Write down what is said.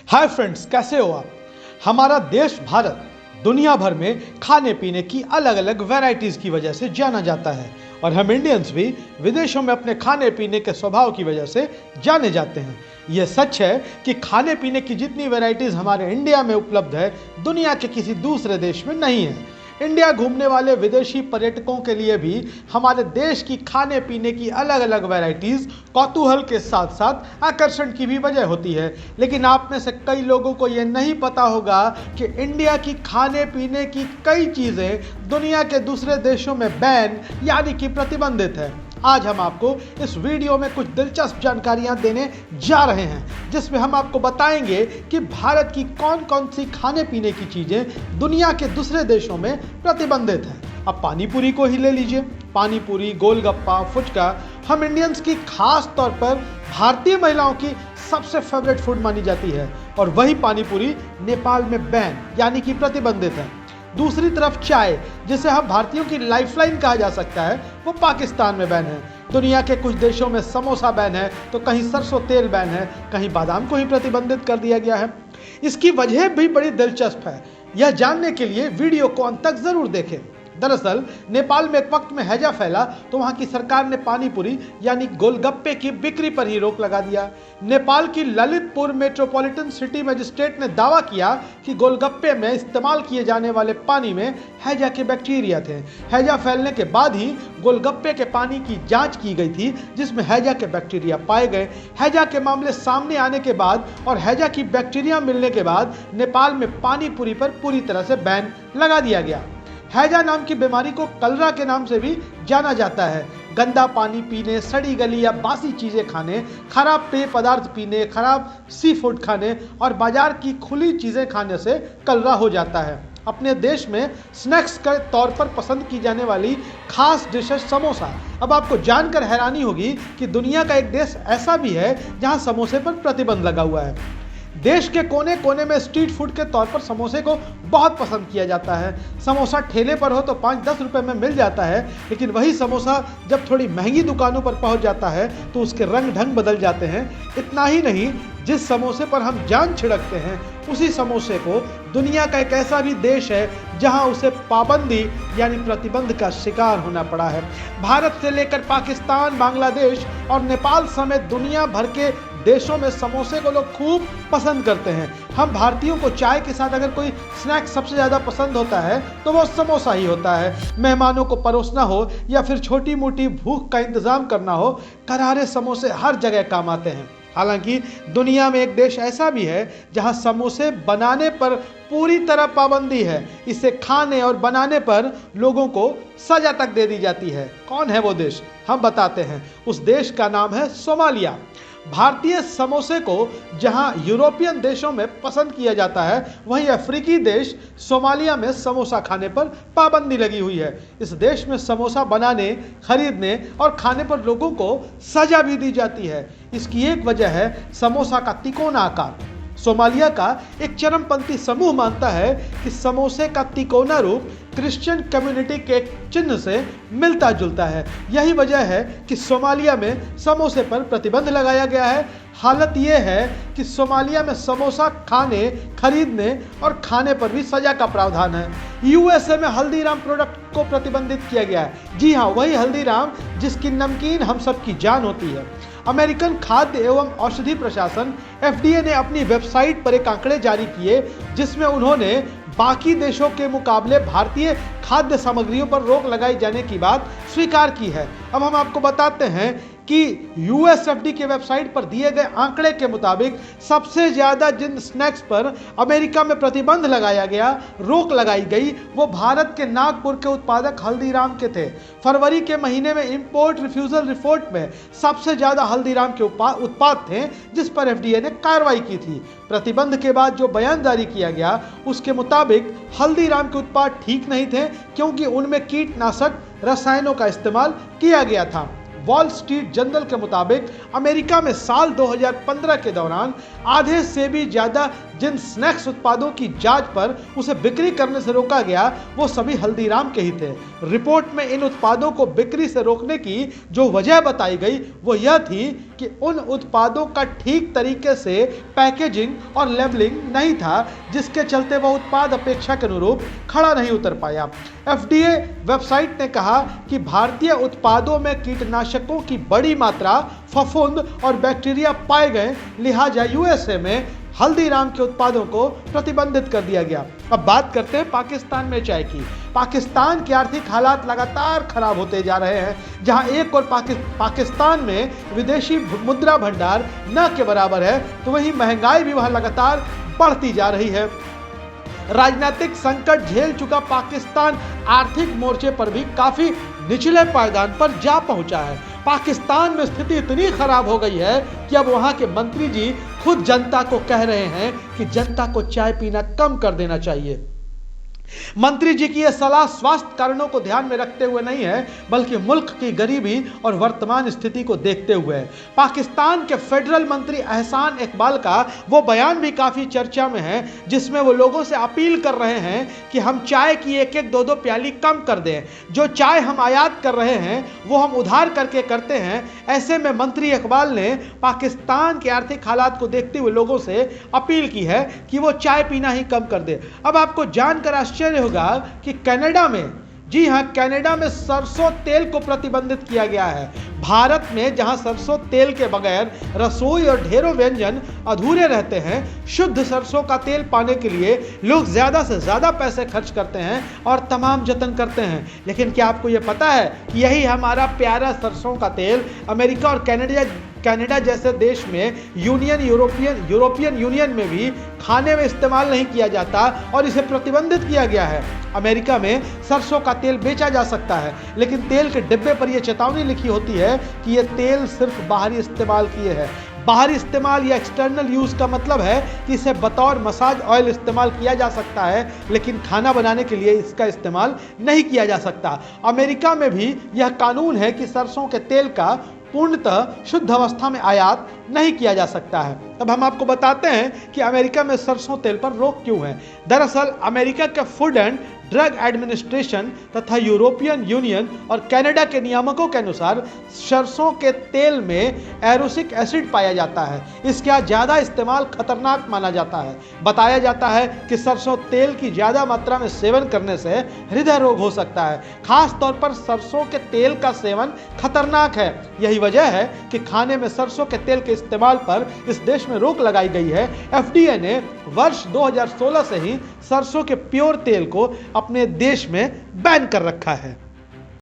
Hi friends, कैसे हो आप। हमारा देश भारत दुनिया भर में खाने पीने की अलग अलग वैरायटीज की वजह से जाना जाता है और हम इंडियंस भी विदेशों में अपने खाने पीने के स्वभाव की वजह से जाने जाते हैं। यह सच है कि खाने पीने की जितनी वैरायटीज हमारे इंडिया में उपलब्ध है, दुनिया के किसी दूसरे देश में नहीं है। इंडिया घूमने वाले विदेशी पर्यटकों के लिए भी हमारे देश की खाने पीने की अलग अलग वैरायटीज कौतूहल के साथ साथ आकर्षण की भी वजह होती है। लेकिन आप में से कई लोगों को यह नहीं पता होगा कि इंडिया की खाने पीने की कई चीजें दुनिया के दूसरे देशों में बैन यानी कि प्रतिबंधित है। आज हम आपको इस वीडियो में कुछ दिलचस्प जानकारियां देने जा रहे हैं, जिसमें हम आपको बताएंगे कि भारत की कौन कौन सी खाने पीने की चीजें दुनिया के दूसरे देशों में प्रतिबंधित हैं। अब पानी पूरी को ही ले लीजिए। पानी पूरी, गोलगप्पा, फुचका हम इंडियंस की खास तौर पर भारतीय महिलाओं की सबसे फेवरेट फूड मानी जाती है और वही पानी पूरी नेपाल में बैन यानी कि प्रतिबंधित है। दूसरी तरफ चाय, जिसे हम भारतीयों की लाइफलाइन कहा जा सकता है, वो पाकिस्तान में बैन है। दुनिया के कुछ देशों में समोसा बैन है, तो कहीं सरसों तेल बैन है, कहीं बादाम को ही प्रतिबंधित कर दिया गया है। इसकी वजह भी बड़ी दिलचस्प है। यह जानने के लिए वीडियो को अंत तक जरूर देखें। दरअसल नेपाल में एक वक्त में हैजा फैला तो वहां की सरकार ने पानी पूरी यानी गोलगप्पे की बिक्री पर ही रोक लगा दिया। नेपाल की ललितपुर मेट्रोपॉलिटन सिटी मजिस्ट्रेट ने दावा किया कि गोलगप्पे में इस्तेमाल किए जाने वाले पानी में हैजा के बैक्टीरिया थे। हैजा फैलने के बाद ही गोलगप्पे के पानी की जांच की गई थी, जिसमें हैजा के बैक्टीरिया पाए गए। हैजा के मामले सामने आने के बाद और हैजा की बैक्टीरिया मिलने के बाद नेपाल में पानी पूरी पर पूरी तरह से बैन लगा दिया गया। हैजा नाम की बीमारी को कलरा के नाम से भी जाना जाता है। गंदा पानी पीने, सड़ी गली या बासी चीजें खाने, खराब पेय पदार्थ पीने, खराब सी फूड खाने और बाजार की खुली चीजें खाने से कलरा हो जाता है। अपने देश में स्नैक्स के तौर पर पसंद की जाने वाली खास डिश है समोसा। अब आपको जानकर हैरानी होगी कि दुनिया का एक देश ऐसा भी है जहां समोसे पर प्रतिबंध लगा हुआ है। देश के कोने कोने में स्ट्रीट फूड के तौर पर समोसे को बहुत पसंद किया जाता है। समोसा ठेले पर हो तो 5-10 रुपए में मिल जाता है, लेकिन वही समोसा जब थोड़ी महंगी दुकानों पर पहुंच जाता है तो उसके रंग ढंग बदल जाते हैं। इतना ही नहीं, जिस समोसे पर हम जान छिड़कते हैं उसी समोसे को दुनिया का एक ऐसा भी देश है जहां उसे पाबंदी यानी प्रतिबंध का शिकार होना पड़ा है। भारत से लेकर पाकिस्तान, बांग्लादेश और नेपाल समेत दुनिया भर के देशों में समोसे को लोग खूब पसंद करते हैं। हम भारतीयों को चाय के साथ अगर कोई स्नैक्स सबसे ज़्यादा पसंद होता है तो वो समोसा ही होता है। मेहमानों को परोसना हो या फिर छोटी मोटी भूख का इंतजाम करना हो, करारे समोसे हर जगह काम आते हैं। हालांकि दुनिया में एक देश ऐसा भी है जहां समोसे बनाने पर पूरी तरह पाबंदी है। इसे खाने और बनाने पर लोगों को सजा तक दे दी जाती है। कौन है वो देश, हम बताते हैं। उस देश का नाम है सोमालिया। भारतीय समोसे को जहां यूरोपियन देशों में पसंद किया जाता है, वहीं अफ्रीकी देश सोमालिया में समोसा खाने पर पाबंदी लगी हुई है। इस देश में समोसा बनाने, खरीदने और खाने पर लोगों को सजा भी दी जाती है। इसकी एक वजह है समोसा का तिकोना आकार। सोमालिया का एक चरमपंथी समूह मानता है कि समोसे का तिकोना रूप क्रिश्चियन कम्युनिटी के चिन्ह से मिलता जुलता है। यही वजह है कि सोमालिया में समोसे पर प्रतिबंध लगाया गया है। हालत यह है कि सोमालिया में समोसा खाने, खरीदने और खाने पर भी सजा का प्रावधान है। यूएसए में हल्दीराम प्रोडक्ट को प्रतिबंधित किया गया है। जी हाँ, वही हल्दीराम जिसकी नमकीन हम सब की जान होती है। अमेरिकन खाद्य एवं औषधि प्रशासन FDA ने अपनी वेबसाइट पर एक आंकड़े जारी किए, जिसमें उन्होंने बाकी देशों के मुकाबले भारतीय खाद्य सामग्रियों पर रोक लगाई जाने की बात स्वीकार की है। अब हम आपको बताते हैं कि USFD के वेबसाइट पर दिए गए आंकड़े के मुताबिक सबसे ज्यादा जिन स्नैक्स पर अमेरिका में प्रतिबंध लगाया गया, रोक लगाई गई, वो भारत के नागपुर के उत्पादक हल्दीराम के थे। फरवरी के महीने में इंपोर्ट रिफ्यूजल रिपोर्ट में सबसे ज्यादा हल्दीराम के उत्पाद थे, जिस पर FDA ने कार्रवाई की थी। प्रतिबंध के बाद जो बयान जारी किया गया, उसके मुताबिक हल्दीराम के उत्पाद ठीक नहीं थे, क्योंकि उनमें कीटनाशक रसायनों का इस्तेमाल किया गया था। वॉल स्ट्रीट जर्नल के मुताबिक अमेरिका में साल 2015 के दौरान आधे से भी ज्यादा जिन स्नैक्स उत्पादों की जांच पर उसे बिक्री करने से रोका गया, वो सभी हल्दीराम के ही थे। रिपोर्ट में इन उत्पादों को बिक्री से रोकने की जो वजह बताई गई, वो यह थी कि उन उत्पादों का ठीक तरीके से पैकेजिंग और लेबलिंग नहीं था, जिसके चलते वह उत्पाद अपेक्षा के अनुरूप खड़ा नहीं उतर पाया। FDA वेबसाइट ने कहा कि भारतीय उत्पादों में कीटनाशकों की बड़ी मात्रा, फफूंद और बैक्टीरिया पाए गए, लिहाजा USA में हल्दीराम के उत्पादों को प्रतिबंधित कर दिया गया। अब बात करते हैं पाकिस्तान में चाय की। पाकिस्तान के आर्थिक हालात लगातार खराब होते जा रहे हैं, जहां एक और पाकिस्तान में विदेशी मुद्रा भंडार न के बराबर है, तो वहीं महंगाई भी वहां लगातार बढ़ती जा रही है। राजनीतिक संकट झेल चुका पाकिस्तान आर्थिक मोर्चे पर भी काफी निचले पायदान पर जा पहुंचा है। पाकिस्तान में स्थिति इतनी खराब हो गई है कि अब वहां के मंत्री जी खुद जनता को कह रहे हैं कि जनता को चाय पीना कम कर देना चाहिए। मंत्री जी की यह सलाह स्वास्थ्य कारणों को ध्यान में रखते हुए नहीं है, बल्कि मुल्क की गरीबी और वर्तमान स्थिति को देखते हुए है। पाकिस्तान के फेडरल मंत्री एहसान इकबाल का वो बयान भी काफी चर्चा में है, जिसमें वो लोगों से अपील कर रहे हैं कि हम चाय की एक एक दो दो प्याली कम कर दें। जो चाय हम आयात कर रहे हैं वो हम उधार करके करते हैं। ऐसे में मंत्री इकबाल ने पाकिस्तान के आर्थिक हालात को देखते हुए लोगों से अपील की है कि वो चाय पीना ही कम कर दे। अब आपको जानकर आश्चर्य होगा कि कनाडा में, जी हां, कनाडा में सरसों तेल को प्रतिबंधित किया गया है। भारत में जहां सरसों तेल के बगैर रसोई और ढेरों व्यंजन अधूरे रहते हैं, शुद्ध सरसों का तेल पाने के लिए लोग ज्यादा से ज्यादा पैसे खर्च करते हैं और तमाम जतन करते हैं। लेकिन क्या आपको यह पता है कि यही हमारा प्यारा सरसों का तेल अमेरिका और कनाडा जैसे देश में यूरोपियन यूनियन में भी खाने में इस्तेमाल नहीं किया जाता और इसे प्रतिबंधित किया गया है। अमेरिका में सरसों का तेल बेचा जा सकता है, लेकिन तेल के डिब्बे पर यह चेतावनी लिखी होती है कि यह तेल सिर्फ बाहरी इस्तेमाल किए है। बाहरी इस्तेमाल या एक्सटर्नल यूज का मतलब है कि इसे बतौर मसाज ऑयल इस्तेमाल किया जा सकता है, लेकिन खाना बनाने के लिए इसका इस्तेमाल नहीं किया जा सकता। अमेरिका में भी यह कानून है कि सरसों के तेल का पूर्णतः शुद्ध अवस्था में आयात नहीं किया जा सकता है। अब हम आपको बताते हैं कि अमेरिका में सरसों तेल पर रोक क्यों है। दरअसल अमेरिका के फूड एंड ड्रग एडमिनिस्ट्रेशन तथा यूरोपियन यूनियन और कनाडा के नियामकों के अनुसार सरसों के तेल में एरोसिक एसिड पाया जाता है। इसका ज्यादा इस्तेमाल खतरनाक माना जाता है। बताया जाता है कि सरसों तेल की ज्यादा मात्रा में सेवन करने से हृदय रोग हो सकता है। खास तौर पर सरसों के तेल का सेवन खतरनाक है। यही वजह है कि खाने में सरसों के तेल के इस्तेमाल पर इस देश में रोक लगाई गई है। FDA ने वर्ष 2016 से ही सरसों के प्योर तेल को अपने देश में बैन कर रखा है।